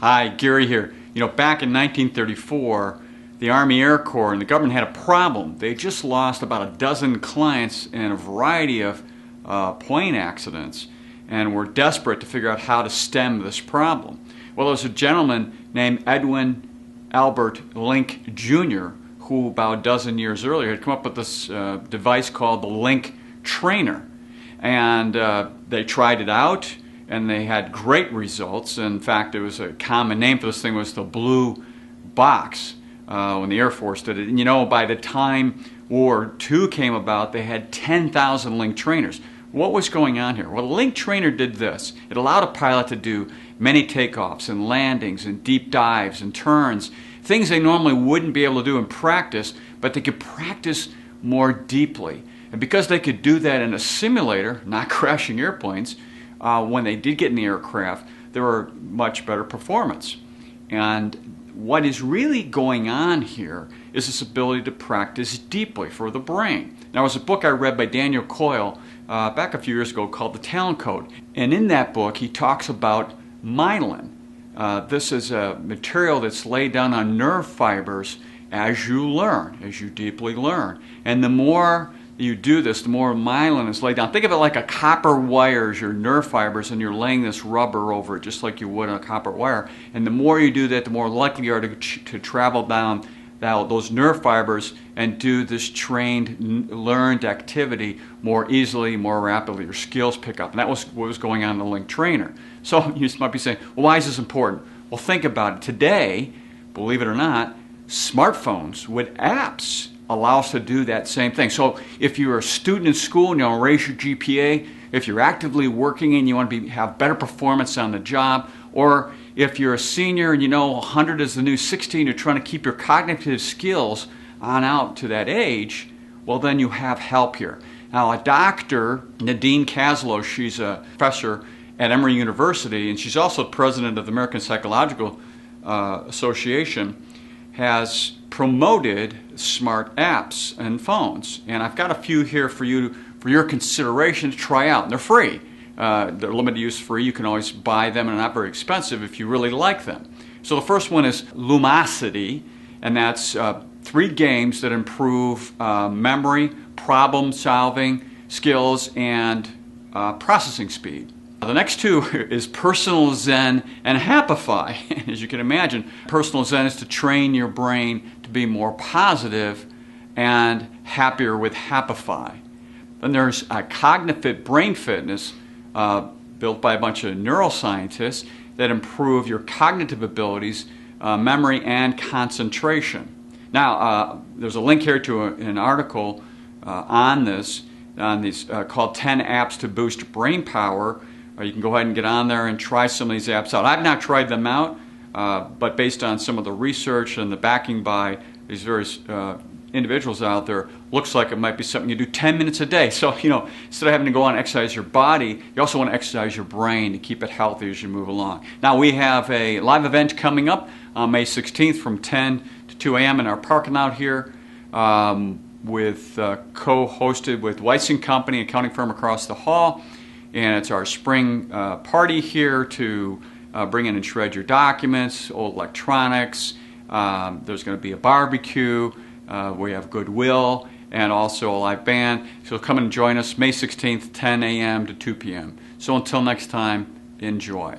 Hi, Gary here. Back in 1934, the Army Air Corps and the government had a problem. They just lost about a dozen clients in a variety of plane accidents and were desperate to figure out how to stem this problem. Well, there was a gentleman named Edwin Albert Link Jr. who about a dozen years earlier had come up with this device called the Link Trainer. And they tried it out, and they had great results. In fact, it was a common name for this thing was the blue box when the Air Force did it. And by the time World War II came about, they had 10,000 Link trainers. What was going on here? Well, the Link Trainer did this. It allowed a pilot to do many takeoffs and landings and deep dives and turns, things they normally wouldn't be able to do in practice, but they could practice more deeply. And because they could do that in a simulator, not crashing airplanes, when they did get in the aircraft, there were much better performance. And what is really going on here is this ability to practice deeply for the brain. Now, there was a book I read by Daniel Coyle back a few years ago called The Talent Code. And in that book, he talks about myelin. This is a material that's laid down on nerve fibers as you learn, as you deeply learn. And the more you do this, the more myelin is laid down. Think of it like a copper wire is your nerve fibers, and you're laying this rubber over it just like you would on a copper wire. And the more you do that, the more likely you are to travel down those nerve fibers and do this trained, learned activity more easily, more rapidly. Your skills pick up. And that was what was going on in the Link Trainer. So you might be saying, well, why is this important? Well, think about it. Today, believe it or not, smartphones with apps allow us to do that same thing. So if you're a student in school and you want to raise your GPA, if you're actively working and you want to have better performance on the job, or if you're a senior and 100 is the new 16, you're trying to keep your cognitive skills on out to that age, well, then you have help here. Now, a doctor, Nadine Kaslow, she's a professor at Emory University, and she's also president of the American Psychological Association, has promoted smart apps and phones. And I've got a few here for your consideration to try out. And they're free. They're limited use free. You can always buy them, and they're not very expensive if you really like them. So the first one is Lumosity, and that's 3 games that improve memory, problem solving skills, and processing speed. The next 2 is Personal Zen and Happify. As you can imagine, Personal Zen is to train your brain to be more positive and happier with Happify. Then there's Cognitive Brain Fitness, built by a bunch of neuroscientists that improve your cognitive abilities, memory, and concentration. Now, there's a link here to an article on these called 10 Apps to Boost Brain Power. You can go ahead and get on there and try some of these apps out. I've not tried them out, but based on some of the research and the backing by these various individuals out there, looks like it might be something you do 10 minutes a day. So, instead of having to go on and exercise your body, you also want to exercise your brain to keep it healthy as you move along. Now, we have a live event coming up on May 16th from 10 to 2 a.m. in our parking lot here, with co-hosted with Weiss & Company, accounting firm across the hall. And it's our spring party here to bring in and shred your documents, old electronics. There's going to be a barbecue. We have Goodwill and also a live band. So come and join us May 16th, 10 a.m. to 2 p.m. So until next time, enjoy.